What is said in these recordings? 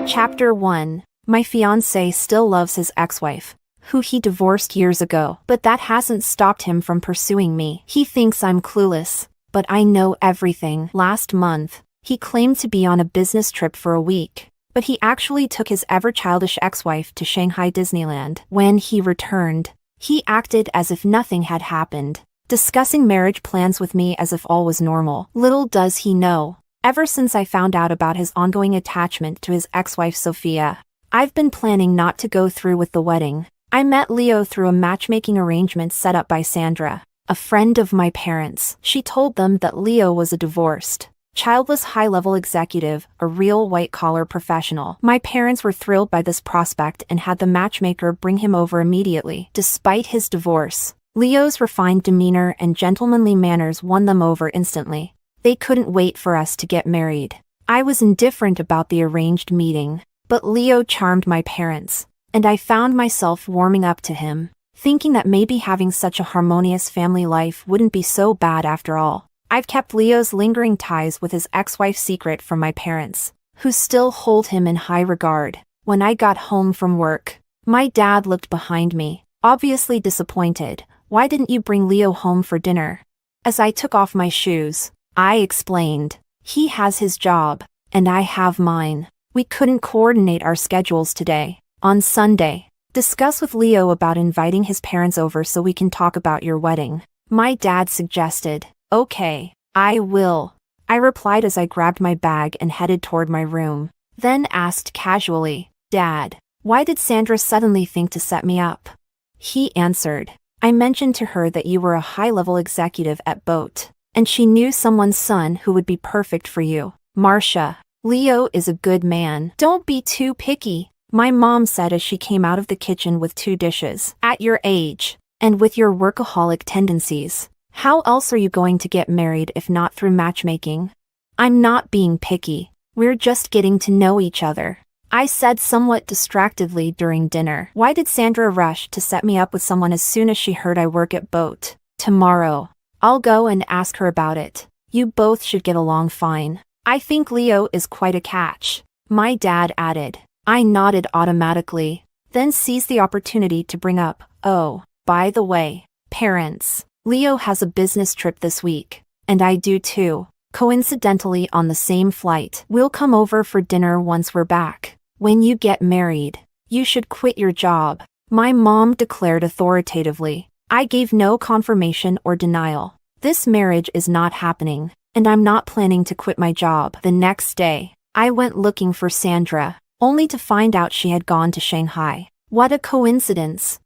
Chapter 1. My fiancé still loves his ex-wife, who he divorced years ago, but that hasn't stopped him from pursuing me. He thinks I'm clueless, but I know everything. Last month, he claimed to be on a business trip for a week, but he actually took his ever-childish ex-wife to Shanghai Disneyland. When he returned, he acted as if nothing had happened, discussing marriage plans with me as if all was normal. Little does he know, ever since I found out about his ongoing attachment to his ex-wife Sophia, I've been planning not to go through with the wedding. I met Leo through a matchmaking arrangement set up by Sandra, a friend of my parents. She told them that Leo was a divorced, childless high-level executive, a real white-collar professional. My parents were thrilled by this prospect and had the matchmaker bring him over immediately. Despite his divorce, Leo's refined demeanor and gentlemanly manners won them over instantly. They couldn't wait for us to get married. I was indifferent about the arranged meeting, but Leo charmed my parents, and I found myself warming up to him, thinking that maybe having such a harmonious family life wouldn't be so bad after all. I've kept Leo's lingering ties with his ex-wife secret from my parents, who still hold him in high regard. When I got home from work, my dad looked behind me, obviously disappointed. "Why didn't you bring Leo home for dinner?" As I took off my shoes, I explained, "He has his job, and I have mine. We couldn't coordinate our schedules today." On Sunday, discuss with Leo about inviting his parents over so we can talk about your wedding. My dad suggested. "Okay, I will," I replied as I grabbed my bag and headed toward my room. Then asked casually, "Dad, why did Sandra suddenly think to set me up?" He answered, "I mentioned to her that you were a high-level executive at Boat, and she knew someone's son who would be perfect for you. Marcia, Leo is a good man. Don't be too picky," my mom said as she came out of the kitchen with 2 dishes. "At your age, and with your workaholic tendencies, how else are you going to get married if not through matchmaking?" "I'm not being picky. We're just getting to know each other," I said somewhat distractedly during dinner. "Why did Sandra rush to set me up with someone as soon as she heard I work at Boat?" "Tomorrow, I'll go and ask her about it. You both should get along fine. I think Leo is quite a catch," my dad added. I nodded automatically, then seized the opportunity to bring up, "Oh, by the way, parents, Leo has a business trip this week, and I do too. Coincidentally on the same flight. We'll come over for dinner once we're back. When you get married, you should quit your job," my mom declared authoritatively. I gave no confirmation or denial. This marriage is not happening, and I'm not planning to quit my job. The next day, I went looking for Sandra, only to find out she had gone to Shanghai. What a coincidence.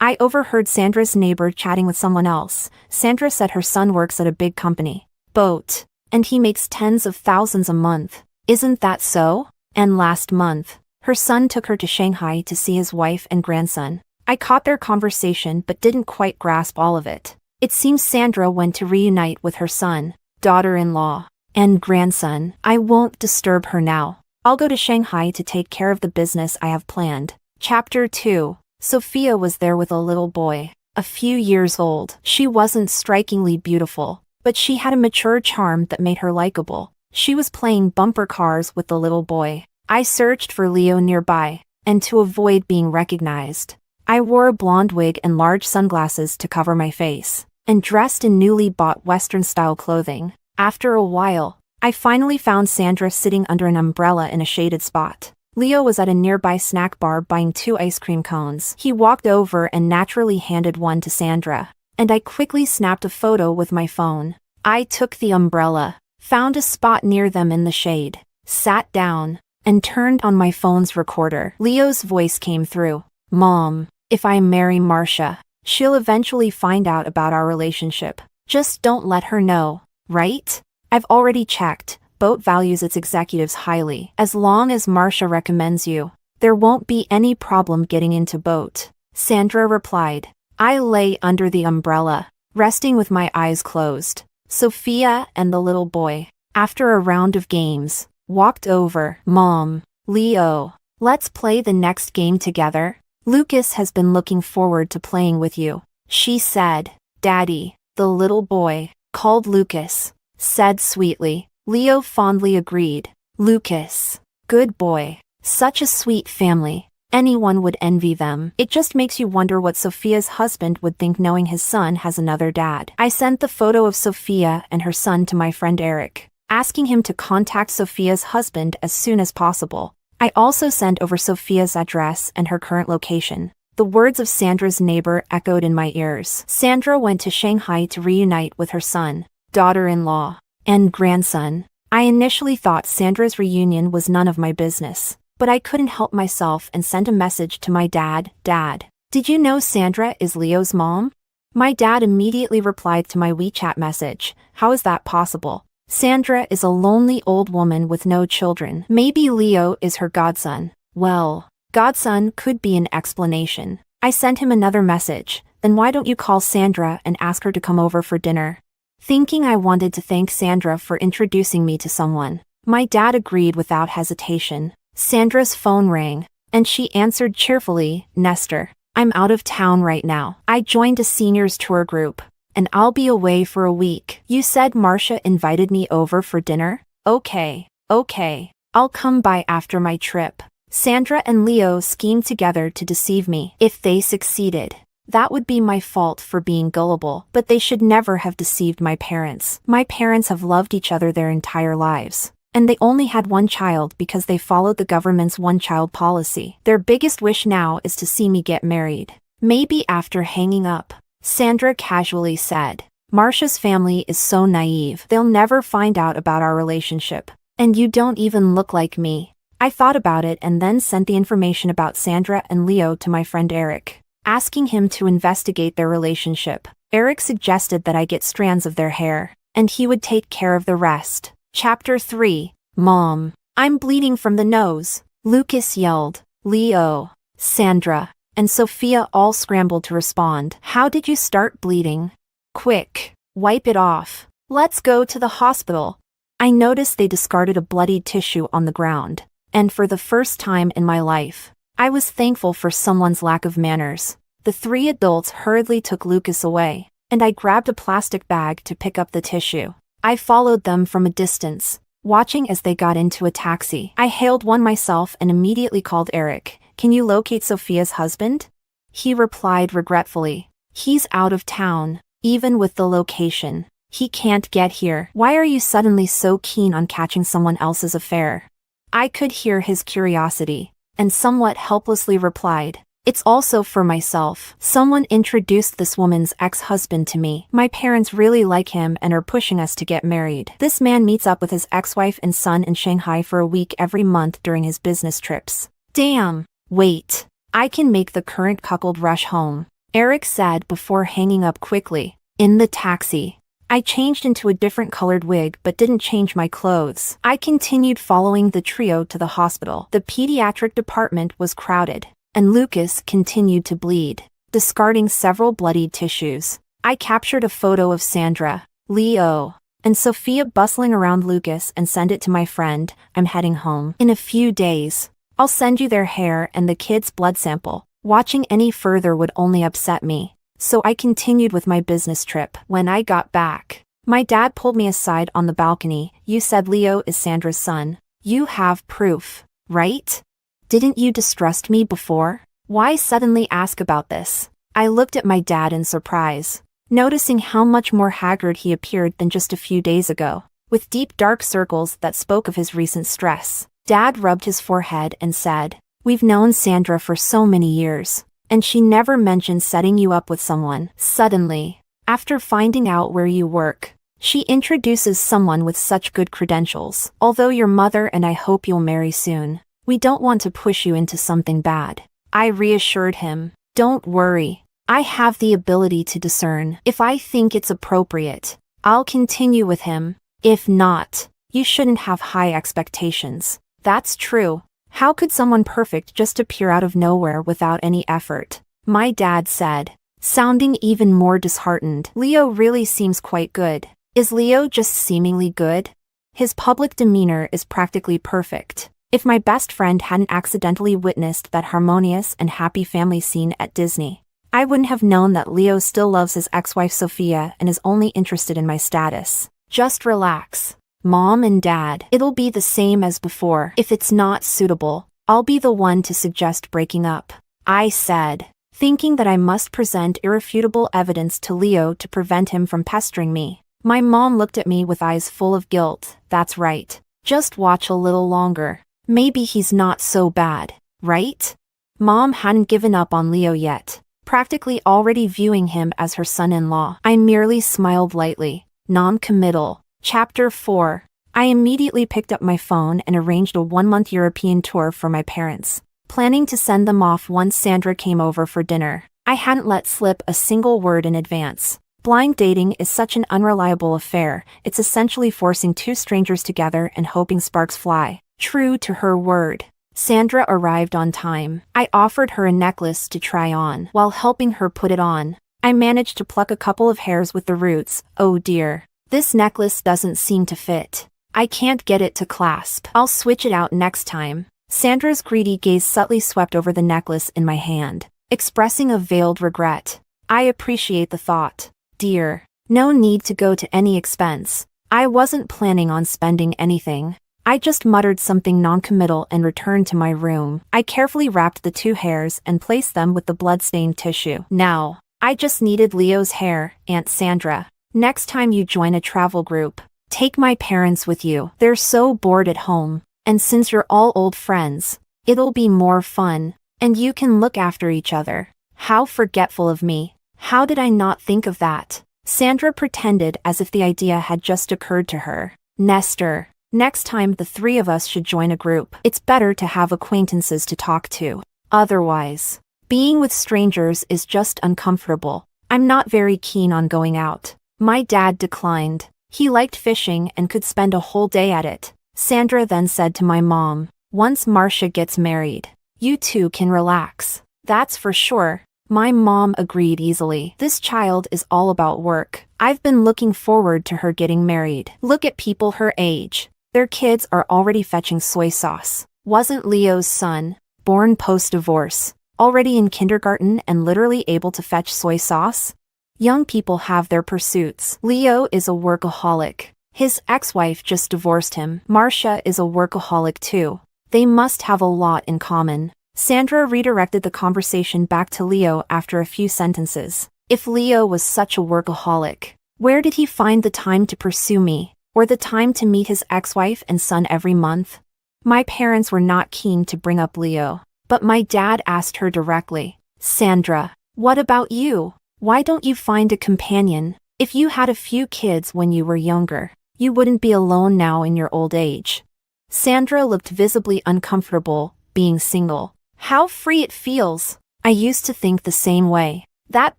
I overheard Sandra's neighbor chatting with someone else. Sandra said her son works at a big company, Boat, and he makes tens of thousands a month. Isn't that so? And last month, her son took her to Shanghai to see his wife and grandson. I caught their conversation but didn't quite grasp all of it. It seems Sandra went to reunite with her son, daughter-in-law, and grandson. I won't disturb her now. I'll go to Shanghai to take care of the business I have planned. Chapter 2. Sophia was there with a little boy, a few years old. She wasn't strikingly beautiful, but she had a mature charm that made her likable. She was playing bumper cars with the little boy. I searched for Leo nearby, and to avoid being recognized, I wore a blonde wig and large sunglasses to cover my face, and dressed in newly bought Western-style clothing. After a while, I finally found Sandra sitting under an umbrella in a shaded spot. Leo was at a nearby snack bar buying 2 ice cream cones. He walked over and naturally handed one to Sandra, and I quickly snapped a photo with my phone. I took the umbrella, found a spot near them in the shade, sat down, and turned on my phone's recorder. Leo's voice came through. "Mom, if I marry Marcia, she'll eventually find out about our relationship. Just don't let her know, right? I've already checked. Boat values its executives highly. As long as Marcia recommends you, there won't be any problem getting into Boat," Sandra replied. I lay under the umbrella, resting with my eyes closed. Sophia and the little boy, after a round of games, walked over. "Mom, Leo, let's play the next game together. Lucas has been looking forward to playing with you," she said. "Daddy," the little boy, called Lucas, said sweetly. Leo fondly agreed. "Lucas, good boy." Such a sweet family. Anyone would envy them. It just makes you wonder what Sophia's husband would think knowing his son has another dad. I sent the photo of Sophia and her son to my friend Eric, asking him to contact Sophia's husband as soon as possible. I also sent over Sophia's address and her current location. The words of Sandra's neighbor echoed in my ears. Sandra went to Shanghai to reunite with her son, daughter-in-law, and grandson. I initially thought Sandra's reunion was none of my business, but I couldn't help myself and sent a message to my dad. Dad, did you know Sandra is Leo's mom? My dad immediately replied to my WeChat message. How is that possible? Sandra is a lonely old woman with no children. Maybe Leo is her godson. Well, godson could be an explanation. I sent him another message. Then why don't you call Sandra and ask her to come over for dinner? Thinking I wanted to thank Sandra for introducing me to someone, my dad agreed without hesitation. Sandra's phone rang, and she answered cheerfully. Nestor, I'm out of town right now. I joined a seniors tour group, and I'll be away for a week. You said Marcia invited me over for dinner? Okay. I'll come by after my trip. Sandra and Leo schemed together to deceive me. If they succeeded, that would be my fault for being gullible, but they should never have deceived my parents. My parents have loved each other their entire lives, and they only had one child because they followed the government's one-child policy. Their biggest wish now is to see me get married. Maybe after hanging up, Sandra casually said, Marcia's family is so naive. They'll never find out about our relationship. And you don't even look like me. I thought about it and then sent the information about Sandra and Leo to my friend Eric, asking him to investigate their relationship. Eric suggested that I get strands of their hair, and he would take care of the rest. Chapter 3. Mom, I'm bleeding from the nose, Lucas yelled. Leo, Sandra, and Sophia all scrambled to respond. How did you start bleeding? Quick, wipe it off. Let's go to the hospital. I noticed they discarded a bloodied tissue on the ground, and for the first time in my life, I was thankful for someone's lack of manners. The three adults hurriedly took Lucas away, and I grabbed a plastic bag to pick up the tissue. I followed them from a distance, watching as they got into a taxi. I hailed one myself and immediately called Eric. Can you locate Sophia's husband? He replied regretfully. He's out of town, even with the location. He can't get here. Why are you suddenly so keen on catching someone else's affair? I could hear his curiosity, and somewhat helplessly replied, It's also for myself. Someone introduced this woman's ex-husband to me. My parents really like him and are pushing us to get married. This man meets up with his ex-wife and son in Shanghai for a week every month during his business trips. Damn. Wait. I can make the current cuckold rush home, Eric said before hanging up quickly. In the taxi, I changed into a different colored wig but didn't change my clothes. I continued following the trio to the hospital. The pediatric department was crowded, and Lucas continued to bleed, discarding several bloodied tissues. I captured a photo of Sandra, Leo, and Sophia bustling around Lucas and sent it to my friend. I'm heading home. In a few days, I'll send you their hair and the kids' blood sample. Watching any further would only upset me, so I continued with my business trip. When I got back, my dad pulled me aside on the balcony. You said Leo is Sandra's son. You have proof, right? Didn't you distrust me before? Why suddenly ask about this? I looked at my dad in surprise, noticing how much more haggard he appeared than just a few days ago, with deep dark circles that spoke of his recent stress. Dad rubbed his forehead and said, We've known Sandra for so many years, and she never mentioned setting you up with someone. Suddenly, after finding out where you work, she introduces someone with such good credentials. Although your mother and I hope you'll marry soon, we don't want to push you into something bad. I reassured him. Don't worry. I have the ability to discern. If I think it's appropriate, I'll continue with him. If not, you shouldn't have high expectations. That's true. How could someone perfect just appear out of nowhere without any effort? My dad said, sounding even more disheartened. Leo really seems quite good. Is Leo just seemingly good? His public demeanor is practically perfect. If my best friend hadn't accidentally witnessed that harmonious and happy family scene at Disney, I wouldn't have known that Leo still loves his ex-wife Sophia and is only interested in my status. Just relax, Mom and Dad. It'll be the same as before. If it's not suitable, I'll be the one to suggest breaking up, I said, thinking that I must present irrefutable evidence to Leo to prevent him from pestering me. My mom looked at me with eyes full of guilt. That's right. Just watch a little longer. Maybe he's not so bad, right? Mom hadn't given up on Leo yet, practically already viewing him as her son-in-law. I merely smiled lightly. Non-committal. Chapter 4. I immediately picked up my phone and arranged a 1-month European tour for my parents, planning to send them off once Sandra came over for dinner. I hadn't let slip a single word in advance. Blind dating is such an unreliable affair. It's essentially forcing two strangers together and hoping sparks fly. True to her word, Sandra arrived on time. I offered her a necklace to try on while helping her put it on. I managed to pluck a couple of hairs with the roots. Oh dear. This necklace doesn't seem to fit. I can't get it to clasp. I'll switch it out next time. Sandra's greedy gaze subtly swept over the necklace in my hand, expressing a veiled regret. I appreciate the thought, dear. No need to go to any expense. I wasn't planning on spending anything. I just muttered something non-committal and returned to my room. I carefully wrapped the 2 hairs and placed them with the blood-stained tissue. Now, I just needed Leo's hair, Aunt Sandra. Next time you join a travel group, take my parents with you. They're so bored at home. And since you're all old friends, it'll be more fun. And you can look after each other. How forgetful of me. How did I not think of that? Sandra pretended as if the idea had just occurred to her. Nestor. Next time the 3 of us should join a group. It's better to have acquaintances to talk to. Otherwise, being with strangers is just uncomfortable. I'm not very keen on going out. My dad declined. He liked fishing and could spend a whole day at it. Sandra then said to my mom, once Marcia gets married, you two can relax. That's for sure. My mom agreed easily. This child is all about work. I've been looking forward to her getting married. Look at people her age. Their kids are already fetching soy sauce. Wasn't Leo's son, born post-divorce, already in kindergarten and literally able to fetch soy sauce? Young people have their pursuits. Leo is a workaholic. His ex-wife just divorced him. Marcia is a workaholic too. They must have a lot in common. Sandra redirected the conversation back to Leo after a few sentences. If Leo was such a workaholic, where did he find the time to pursue me? Or the time to meet his ex-wife and son every month? My parents were not keen to bring up Leo, but my dad asked her directly, Sandra, what about you? Why don't you find a companion? If you had a few kids when you were younger, you wouldn't be alone now in your old age. Sandra looked visibly uncomfortable, being single. How free it feels. I used to think the same way. That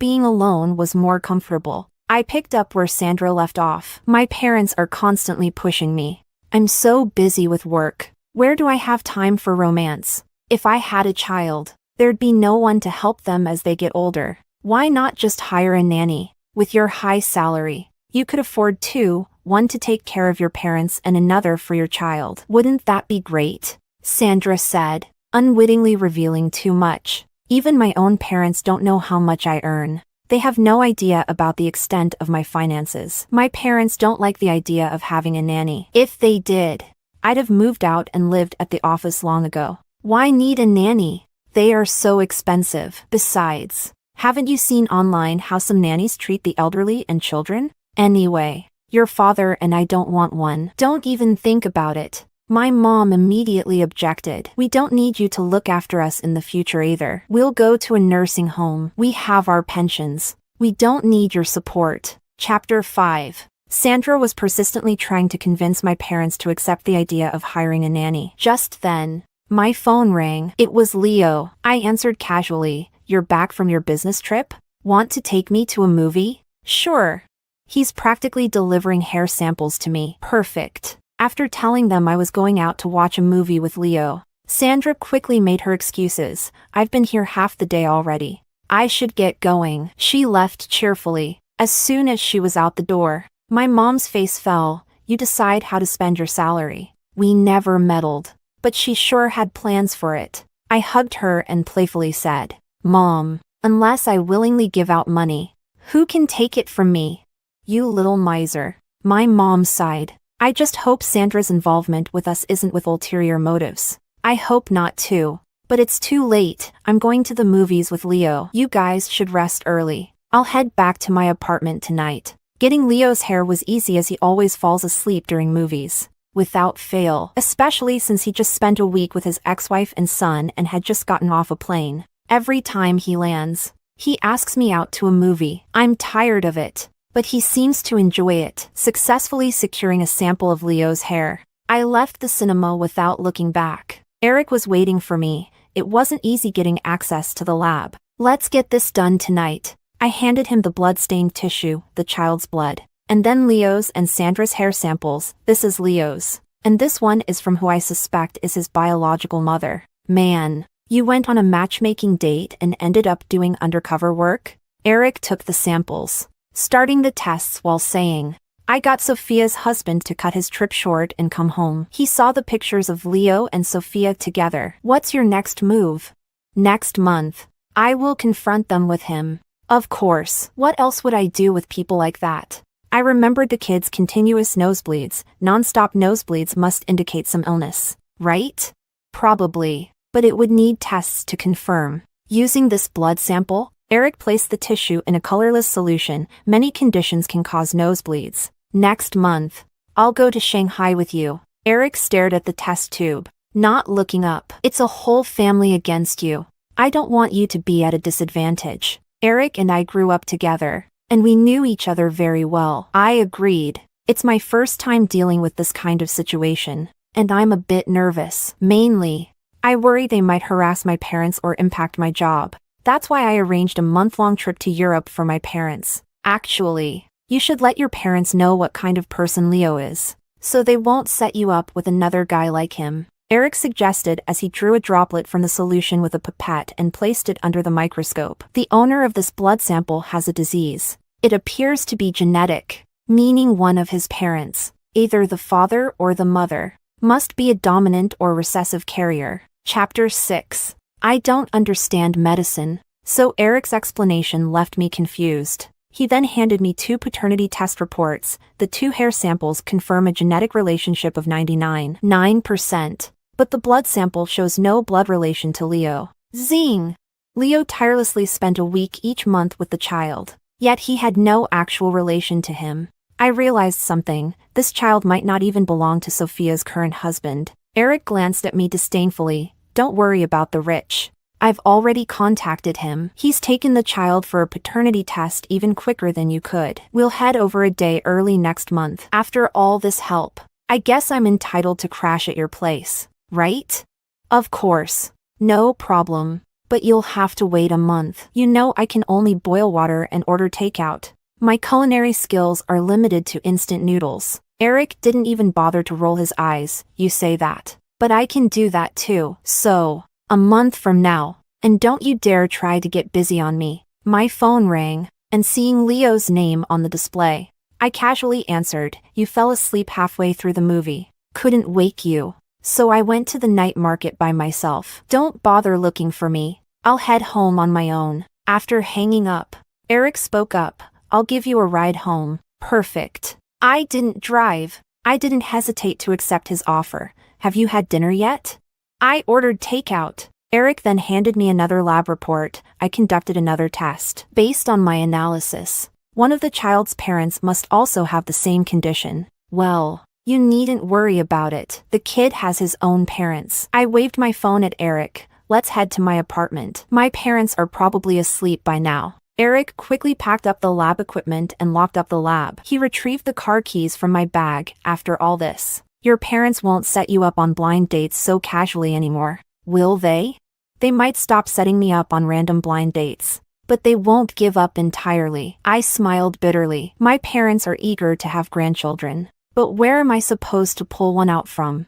being alone was more comfortable. I picked up where Sandra left off. My parents are constantly pushing me. I'm so busy with work. Where do I have time for romance? If I had a child, there'd be no one to help them as they get older. Why not just hire a nanny? With your high salary, you could afford 2, one to take care of your parents and another for your child. Wouldn't that be great? Sandra said, unwittingly revealing too much. Even my own parents don't know how much I earn. They have no idea about the extent of my finances. My parents don't like the idea of having a nanny. If they did, I'd have moved out and lived at the office long ago. Why need a nanny? They are so expensive. Besides, haven't you seen online how some nannies treat the elderly and children? Anyway, your father and I don't want one. Don't even think about it. My mom immediately objected. We don't need you to look after us in the future either. We'll go to a nursing home. We have our pensions. We don't need your support. Chapter 5. Sandra was persistently trying to convince my parents to accept the idea of hiring a nanny. Just then, my phone rang. It was Leo. I answered casually. You're back from your business trip? Want to take me to a movie? Sure. He's practically delivering hair samples to me. Perfect. After telling them I was going out to watch a movie with Leo, Sandra quickly made her excuses. I've been here half the day already. I should get going. She left cheerfully. As soon as she was out the door, my mom's face fell. You decide how to spend your salary. We never meddled, but she sure had plans for it. I hugged her and playfully said, Mom, unless I willingly give out money, who can take it from me? You little miser. My mom sighed. I just hope Sandra's involvement with us isn't with ulterior motives. I hope not too. But it's too late, I'm going to the movies with Leo. You guys should rest early. I'll head back to my apartment tonight. Getting Leo's hair was easy as he always falls asleep during movies. Without fail, especially since he just spent a week with his ex-wife and son and had just gotten off a plane. Every time he lands, he asks me out to a movie. I'm tired of it, but he seems to enjoy it, successfully securing a sample of Leo's hair. I left the cinema without looking back. Eric was waiting for me. It wasn't easy getting access to the lab. Let's get this done tonight. I handed him the blood-stained tissue, the child's blood, and then Leo's and Sandra's hair samples. This is Leo's, and this one is from who I suspect is his biological mother. Man, you went on a matchmaking date and ended up doing undercover work? Eric took the samples, starting the tests while saying, I got Sophia's husband to cut his trip short and come home. He saw the pictures of Leo and Sophia together. What's your next move? Next month, I will confront them with him. Of course, what else would I do with people like that? I remembered the kid's continuous nosebleeds. Non-stop nosebleeds must indicate some illness, right? Probably, but it would need tests to confirm. Using this blood sample, Eric placed the tissue in a colorless solution. Many conditions can cause nosebleeds. Next month, I'll go to Shanghai with you. Eric stared at the test tube, not looking up. It's a whole family against you. I don't want you to be at a disadvantage. Eric and I grew up together, and we knew each other very well. I agreed. It's my first time dealing with this kind of situation, and I'm a bit nervous. Mainly, I worry they might harass my parents or impact my job. That's why I arranged a month-long trip to Europe for my parents. Actually, you should let your parents know what kind of person Leo is, so they won't set you up with another guy like him. Eric suggested as he drew a droplet from the solution with a pipette and placed it under the microscope. The owner of this blood sample has a disease. It appears to be genetic, meaning one of his parents, either the father or the mother, must be a dominant or recessive carrier. Chapter 6. I don't understand medicine, so Eric's explanation left me confused. He then handed me 2 paternity test reports. The 2 hair samples confirm a genetic relationship of 99.9%. But the blood sample shows no blood relation to Leo. Zing! Leo tirelessly spent a week each month with the child, yet he had no actual relation to him. I realized something. This child might not even belong to Sophia's current husband. Eric glanced at me disdainfully. Don't worry about the rich. I've already contacted him. He's taken the child for a paternity test even quicker than you could. We'll head over a day early next month. After all this help, I guess I'm entitled to crash at your place. Right? Of course. No problem. But you'll have to wait a month. You know I can only boil water and order takeout. My culinary skills are limited to instant noodles. Eric didn't even bother to roll his eyes. You say that. But I can do that too. So, a month from now. And don't you dare try to get busy on me. My phone rang, and seeing Leo's name on the display, I casually answered. You fell asleep halfway through the movie. Couldn't wake you. So I went to the night market by myself. Don't bother looking for me. I'll head home on my own. After hanging up, Eric spoke up. I'll give you a ride home. Perfect. I didn't drive. I didn't hesitate to accept his offer. Have you had dinner yet? I ordered takeout. Eric then handed me another lab report. I conducted another test. Based on my analysis, one of the child's parents must also have the same condition. Well, you needn't worry about it. The kid has his own parents. I waved my phone at Eric. Let's head to my apartment. My parents are probably asleep by now. Eric quickly packed up the lab equipment and locked up the lab. He retrieved the car keys from my bag. After all this, your parents won't set you up on blind dates so casually anymore, will they? They might stop setting me up on random blind dates, but they won't give up entirely. I smiled bitterly. My parents are eager to have grandchildren. But where am I supposed to pull one out from?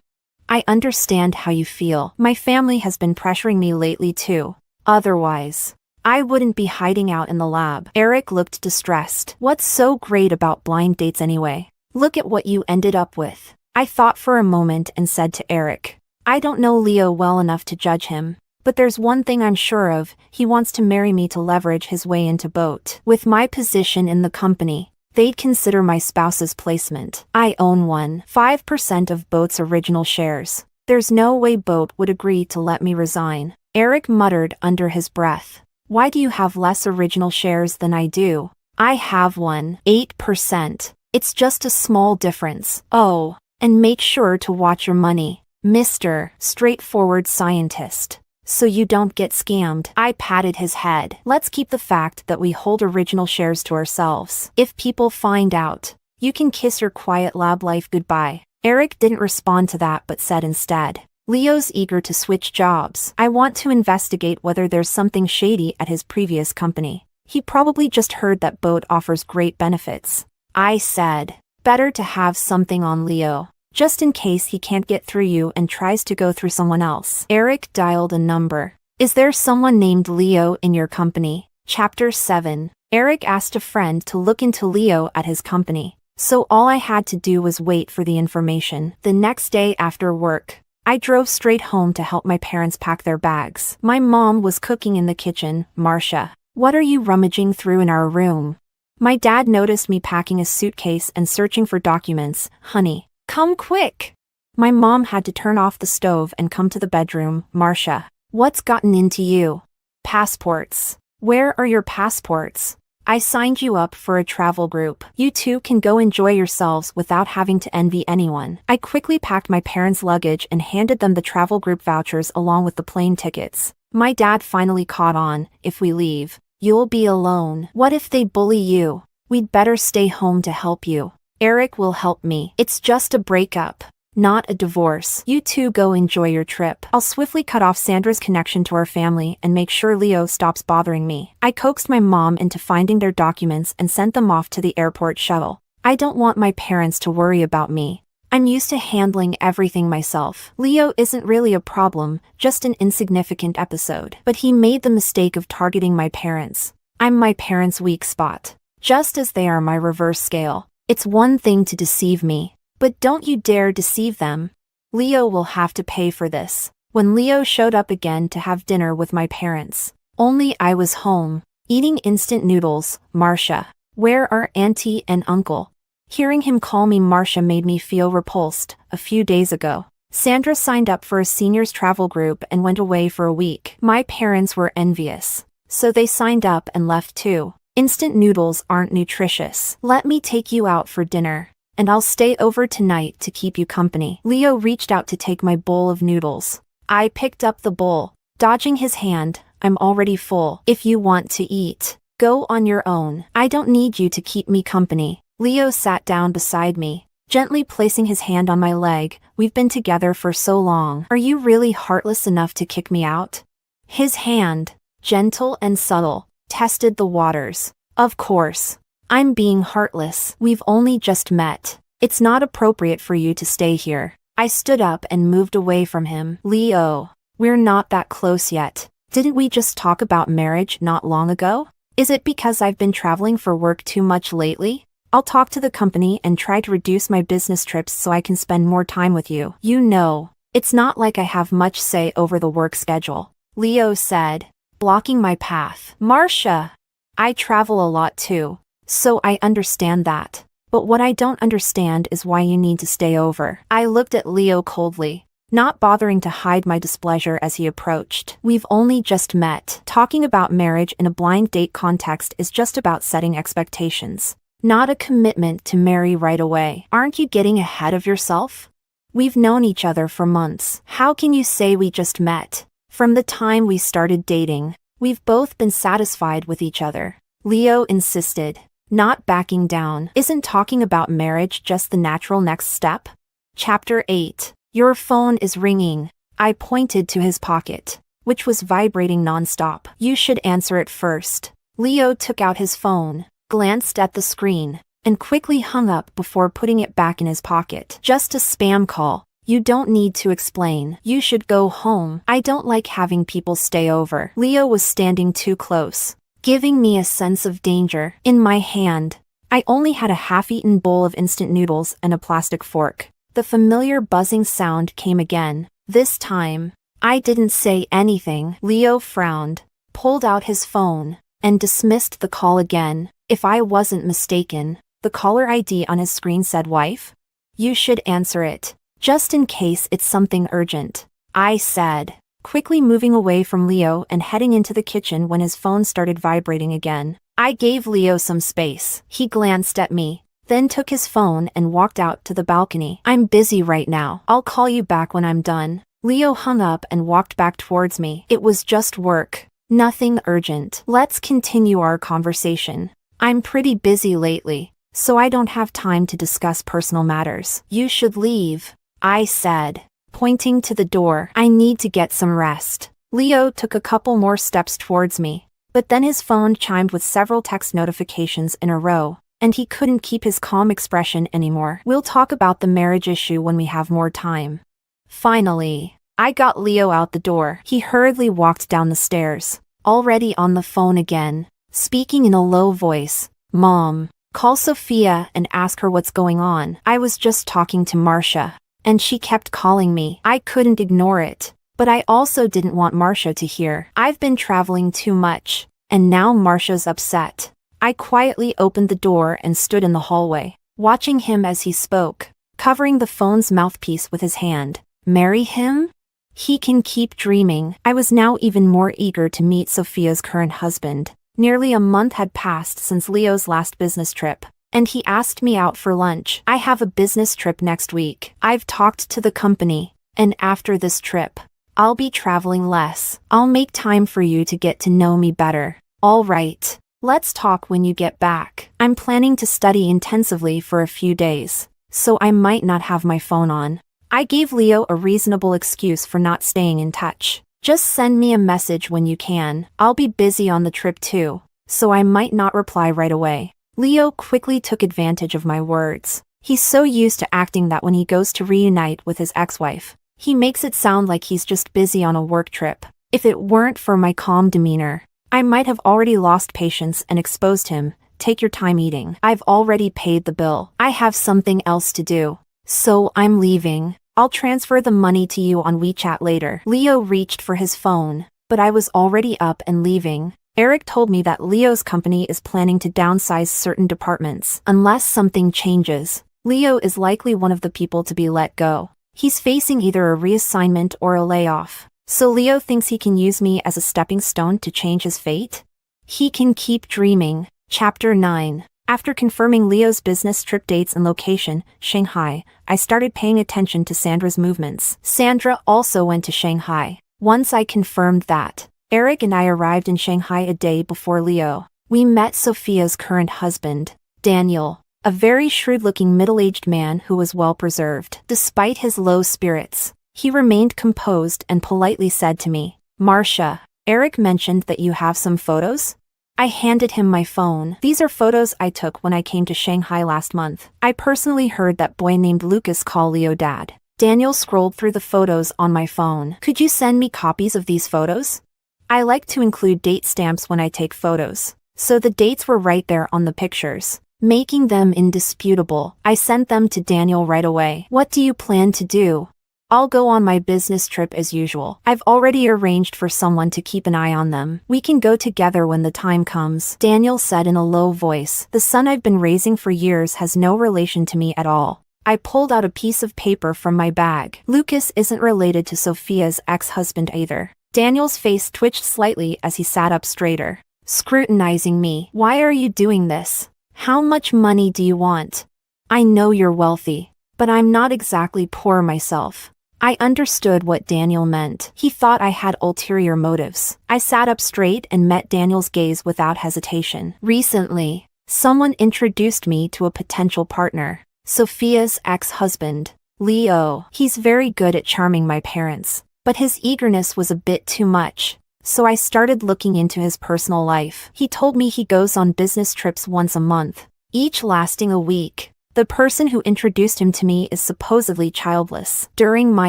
I understand how you feel. My family has been pressuring me lately too. Otherwise, I wouldn't be hiding out in the lab. Eric looked distressed. What's so great about blind dates anyway? Look at what you ended up with. I thought for a moment and said to Eric, I don't know Leo well enough to judge him. But there's one thing I'm sure of. He wants to marry me to leverage his way into Boat. With my position in the company, they'd consider my spouse's placement. I own 5% of Boat's original shares. There's no way Boat would agree to let me resign. Eric muttered under his breath. Why do you have less original shares than I do? I have 8%. It's just a small difference. Oh, and make sure to watch your money, Mr. Straightforward Scientist, so you don't get scammed. I patted his head. Let's keep the fact that we hold original shares to ourselves. If people find out, you can kiss your quiet lab life goodbye. Eric didn't respond to that but said instead, Leo's eager to switch jobs. I want to investigate whether there's something shady at his previous company. He probably just heard that Boat offers great benefits. I said, better to have something on Leo, just in case he can't get through you and tries to go through someone else. Eric dialed a number. Is there someone named Leo in your company? Chapter 7. Eric asked a friend to look into Leo at his company, so all I had to do was wait for the information. The next day after work, I drove straight home to help my parents pack their bags. My mom was cooking in the kitchen. Marcia, what are you rummaging through in our room? My dad noticed me packing a suitcase and searching for documents. Honey, come quick. My mom had to turn off the stove and come to the bedroom. Marcia, what's gotten into you? Passports. Where are your passports? I signed you up for a travel group. You two can go enjoy yourselves without having to envy anyone. I quickly packed my parents' luggage and handed them the travel group vouchers along with the plane tickets. My dad finally caught on. If we leave, you'll be alone. What if they bully you? We'd better stay home to help you. Eric will help me. It's just a breakup, not a divorce. You two go enjoy your trip. I'll swiftly cut off Sandra's connection to our family and make sure Leo stops bothering me. I coaxed my mom into finding their documents and sent them off to the airport shuttle. I don't want my parents to worry about me. I'm used to handling everything myself. Leo isn't really a problem, just an insignificant episode. But he made the mistake of targeting my parents. I'm my parents' weak spot, just as they are my reverse scale. It's one thing to deceive me, but don't you dare deceive them. Leo will have to pay for this. When Leo showed up again to have dinner with my parents, only I was home, eating instant noodles. Marcia, where are Auntie and Uncle? Hearing him call me Marcia made me feel repulsed. A few days ago, Sandra signed up for a seniors travel group and went away for a week. My parents were envious, so they signed up and left too. Instant noodles aren't nutritious. Let me take you out for dinner, and I'll stay over tonight to keep you company. Leo reached out to take my bowl of noodles. I picked up the bowl, dodging his hand. I'm already full. If you want to eat, go on your own. I don't need you to keep me company. Leo sat down beside me, gently placing his hand on my leg. We've been together for so long. Are you really heartless enough to kick me out? His hand, gentle and subtle, tested the waters. Of course. I'm being heartless. We've only just met. It's not appropriate for you to stay here. I stood up and moved away from him. Leo, we're not that close yet. Didn't we just talk about marriage not long ago? Is it because I've been traveling for work too much lately? I'll talk to the company and try to reduce my business trips so I can spend more time with you. You know, it's not like I have much say over the work schedule, Leo said, blocking my path. Marcia, I travel a lot too, so I understand that. But what I don't understand is why you need to stay over. I looked at Leo coldly, not bothering to hide my displeasure as he approached. We've only just met. Talking about marriage in a blind date context is just about setting expectations, not a commitment to marry right away. Aren't you getting ahead of yourself? We've known each other for months. How can you say we just met? From the time we started dating, we've both been satisfied with each other, Leo insisted, not backing down. Isn't talking about marriage just the natural next step? Chapter 8. Your phone is ringing. I pointed to his pocket, which was vibrating nonstop. You should answer it first. Leo took out his phone, glanced at the screen, and quickly hung up before putting it back in his pocket. Just a spam call. You don't need to explain. You should go home. I don't like having people stay over. Leo was standing too close, giving me a sense of danger. In my hand, I only had a half-eaten bowl of instant noodles and a plastic fork. The familiar buzzing sound came again. This time, I didn't say anything. Leo frowned, pulled out his phone, and dismissed the call again. If I wasn't mistaken, the caller ID on his screen said wife. You should answer it. Just in case it's something urgent, I said, quickly moving away from Leo and heading into the kitchen when his phone started vibrating again. I gave Leo some space. He glanced at me, then took his phone and walked out to the balcony. I'm busy right now. I'll call you back when I'm done. Leo hung up and walked back towards me. It was just work. Nothing urgent. Let's continue our conversation. I'm pretty busy lately, so I don't have time to discuss personal matters. You should leave, I said, pointing to the door. I need to get some rest. Leo took a couple more steps towards me, but then his phone chimed with several text notifications in a row, and he couldn't keep his calm expression anymore. We'll talk about the marriage issue when we have more time. Finally, I got Leo out the door. He hurriedly walked down the stairs, already on the phone again, speaking in a low voice. Mom, call Sophia and ask her what's going on. I was just talking to Marcia, and she kept calling me. I couldn't ignore it, but I also didn't want Marcia to hear. I've been traveling too much, and now Marcia's upset. I quietly opened the door and stood in the hallway, watching him as he spoke, covering the phone's mouthpiece with his hand. Marry him? He can keep dreaming. I was now even more eager to meet Sophia's current husband. Nearly a month had passed since Leo's last business trip, and he asked me out for lunch. I have a business trip next week. I've talked to the company, and after this trip, I'll be traveling less. I'll make time for you to get to know me better. All right. Let's talk when you get back. I'm planning to study intensively for a few days, so I might not have my phone on. I gave Leo a reasonable excuse for not staying in touch. Just send me a message when you can. I'll be busy on the trip too, so I might not reply right away. Leo quickly took advantage of my words. He's so used to acting that when he goes to reunite with his ex-wife, he makes it sound like he's just busy on a work trip. If it weren't for my calm demeanor, I might have already lost patience and exposed him. Take your time eating. I've already paid the bill. I have something else to do, so I'm leaving. I'll transfer the money to you on WeChat later. Leo reached for his phone, but I was already up and leaving. Eric told me that Leo's company is planning to downsize certain departments. Unless something changes, Leo is likely one of the people to be let go. He's facing either a reassignment or a layoff. So Leo thinks he can use me as a stepping stone to change his fate? He can keep dreaming. Chapter 9. After confirming Leo's business trip dates and location, Shanghai, I started paying attention to Sandra's movements. Sandra also went to Shanghai. Once I confirmed that, Eric and I arrived in Shanghai a day before Leo. We met Sophia's current husband, Daniel, a very shrewd-looking middle-aged man who was well-preserved. Despite his low spirits, he remained composed and politely said to me, Marcia, Eric mentioned that you have some photos? I handed him my phone. These are photos I took when I came to Shanghai last month. I personally heard that boy named Lucas call Leo dad. Daniel scrolled through the photos on my phone. Could you send me copies of these photos? I like to include date stamps when I take photos, so the dates were right there on the pictures, making them indisputable. I sent them to Daniel right away. What do you plan to do? I'll go on my business trip as usual. I've already arranged for someone to keep an eye on them. We can go together when the time comes, Daniel said in a low voice. The son I've been raising for years has no relation to me at all. I pulled out a piece of paper from my bag. Lucas isn't related to Sophia's ex-husband either. Daniel's face twitched slightly as he sat up straighter, scrutinizing me. Why are you doing this? How much money do you want? I know you're wealthy, but I'm not exactly poor myself. I understood what Daniel meant. He thought I had ulterior motives. I sat up straight and met Daniel's gaze without hesitation. Recently, someone introduced me to a potential partner, Sophia's ex-husband, Leo. He's very good at charming my parents, but his eagerness was a bit too much, so I started looking into his personal life. He told me he goes on business trips once a month, each lasting a week. The person who introduced him to me is supposedly childless. During my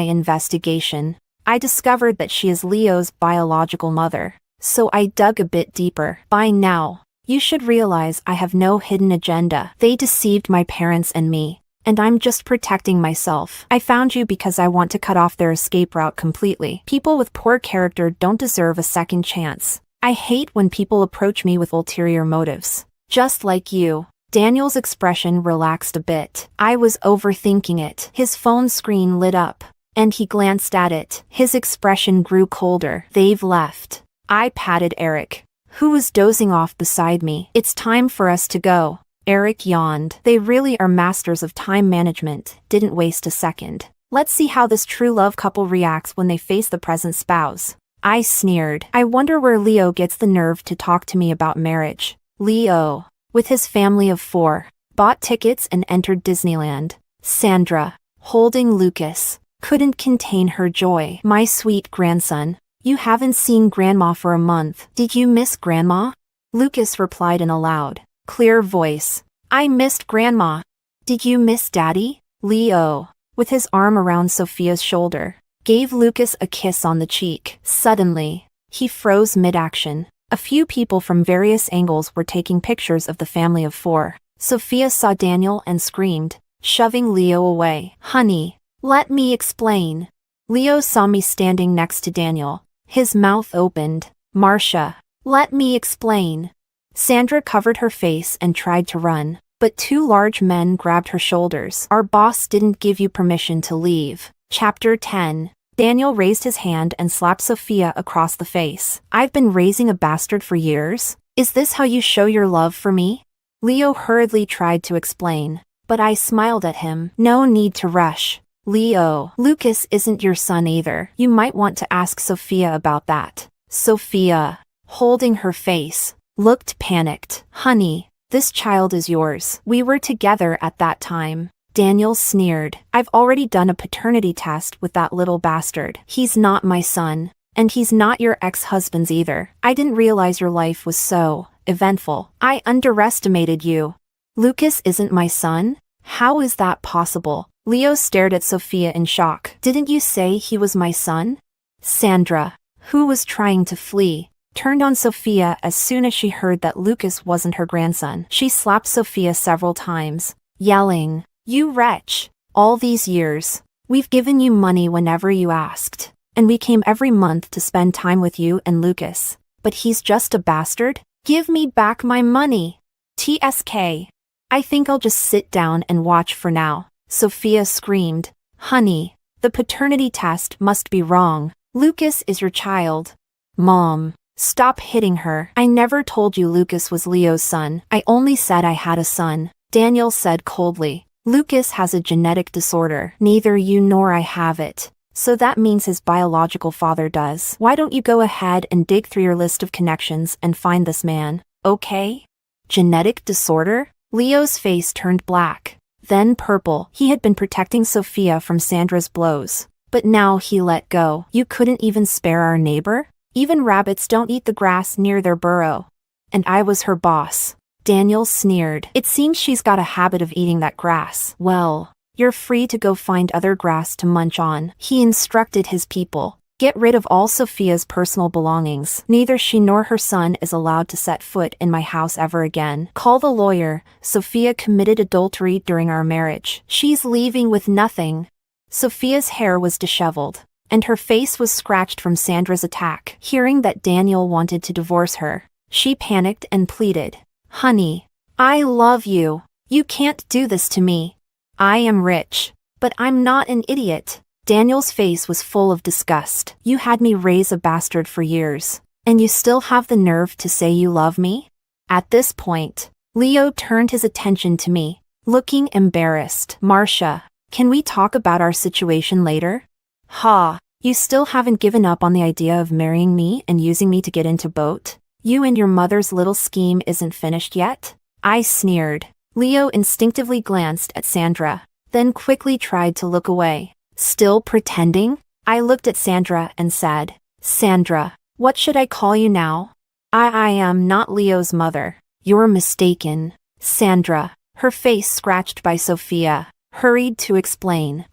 investigation, I discovered that she is Leo's biological mother, so I dug a bit deeper. By now, you should realize I have no hidden agenda. They deceived my parents and me, and I'm just protecting myself. I found you because I want to cut off their escape route completely. People with poor character don't deserve a second chance. I hate when people approach me with ulterior motives. Just like you, Daniel's expression relaxed a bit. I was overthinking it. His phone screen lit up, and he glanced at it. His expression grew colder. They've left. I patted Eric, who was dozing off beside me. It's time for us to go. Eric yawned. They really are masters of time management. Didn't waste a second. Let's see how this true love couple reacts when they face the present spouse. I sneered. I wonder where Leo gets the nerve to talk to me about marriage. Leo, with his family of 4, bought tickets and entered Disneyland. Sandra, holding Lucas, couldn't contain her joy. My sweet grandson, you haven't seen Grandma for a month. Did you miss Grandma? Lucas replied in a loud, clear voice. I missed Grandma. Did you miss Daddy? Leo, with his arm around Sophia's shoulder, gave Lucas a kiss on the cheek. Suddenly, he froze mid-action. A few people from various angles were taking pictures of the family of 4. Sophia saw Daniel and screamed, shoving Leo away. Honey, let me explain. Leo saw me standing next to Daniel. His mouth opened. Marcia, let me explain. Sandra covered her face and tried to run, but 2 large men grabbed her shoulders. Our boss didn't give you permission to leave. Chapter 10. Daniel raised his hand and slapped Sophia across the face. I've been raising a bastard for years. Is this how you show your love for me? Leo hurriedly tried to explain, but I smiled at him. No need to rush. Leo, Lucas isn't your son either. You might want to ask Sophia about that. Sophia, holding her face, looked panicked. Honey, this child is yours. We were together at that time. Daniel sneered. I've already done a paternity test with that little bastard. He's not my son, and he's not your ex-husband's either. I didn't realize your life was so eventful. I underestimated you. Lucas isn't my son? How is that possible? Leo stared at Sophia in shock. Didn't you say he was my son? Sandra, who was trying to flee, turned on Sophia as soon as she heard that Lucas wasn't her grandson. She slapped Sophia several times, yelling, You wretch! All these years, we've given you money whenever you asked, and we came every month to spend time with you and Lucas. But he's just a bastard? Give me back my money! TSK. I think I'll just sit down and watch for now. Sophia screamed. Honey, the paternity test must be wrong. Lucas is your child. Mom, stop hitting her. I never told you Lucas was Leo's son. I only said I had a son. Daniel said coldly. Lucas has a genetic disorder. Neither you nor I have it. So that means his biological father does. Why don't you go ahead and dig through your list of connections and find this man, okay? Genetic disorder? Leo's face turned black, then purple. He had been protecting Sophia from Sandra's blows, but now he let go. You couldn't even spare our neighbor? Even rabbits don't eat the grass near their burrow. And I was her boss. Daniel sneered. It seems she's got a habit of eating that grass. Well, you're free to go find other grass to munch on. He instructed his people. Get rid of all Sophia's personal belongings. Neither she nor her son is allowed to set foot in my house ever again. Call the lawyer. Sophia committed adultery during our marriage. She's leaving with nothing. Sophia's hair was disheveled, and her face was scratched from Sandra's attack. Hearing that Daniel wanted to divorce her, she panicked and pleaded. Honey, I love you. You can't do this to me. I am rich, but I'm not an idiot. Daniel's face was full of disgust. You had me raise a bastard for years, and you still have the nerve to say you love me? At this point, Leo turned his attention to me, looking embarrassed. Marcia, can we talk about our situation later? Ha, you still haven't given up on the idea of marrying me and using me to get into boat? You and your mother's little scheme isn't finished yet? I sneered. Leo instinctively glanced at Sandra, then quickly tried to look away. Still pretending? I looked at Sandra and said, Sandra, what should I call you now? I am not Leo's mother. You're mistaken. Sandra, her face scratched by Sophia, hurried to explain.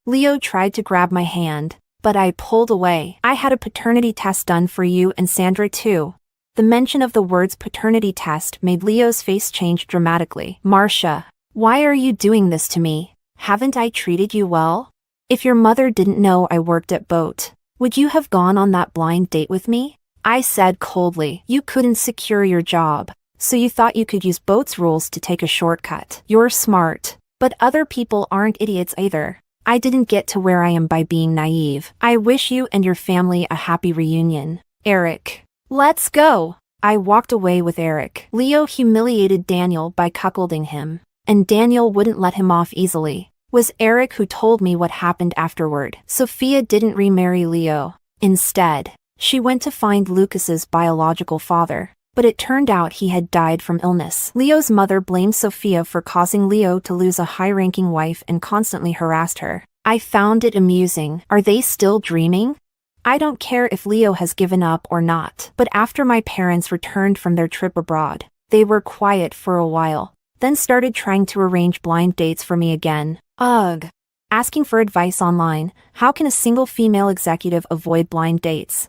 Leo tried to grab my hand, but I pulled away. I had a paternity test done for you and Sandra too. The mention of the words paternity test made Leo's face change dramatically. Marcia, why are you doing this to me? Haven't I treated you well? If your mother didn't know I worked at Boat, would you have gone on that blind date with me? I said coldly. You couldn't secure your job. So you thought you could use boat's rules to take a shortcut. You're smart. But other people aren't idiots either. I didn't get to where I am by being naive. I wish you and your family a happy reunion. Eric. Let's go. I walked away with Eric. Leo humiliated Daniel by cuckolding him, and Daniel wouldn't let him off easily. Was Eric who told me what happened afterward. Sophia didn't remarry Leo. Instead, she went to find Lucas's biological father, but it turned out he had died from illness. Leo's mother blamed Sophia for causing Leo to lose a high-ranking wife and constantly harassed her. I found it amusing. Are they still dreaming? I don't care if Leo has given up or not. But after my parents returned from their trip abroad, they were quiet for a while, then started trying to arrange blind dates for me again. Ugh. Asking for advice online. How can a single female executive avoid blind dates?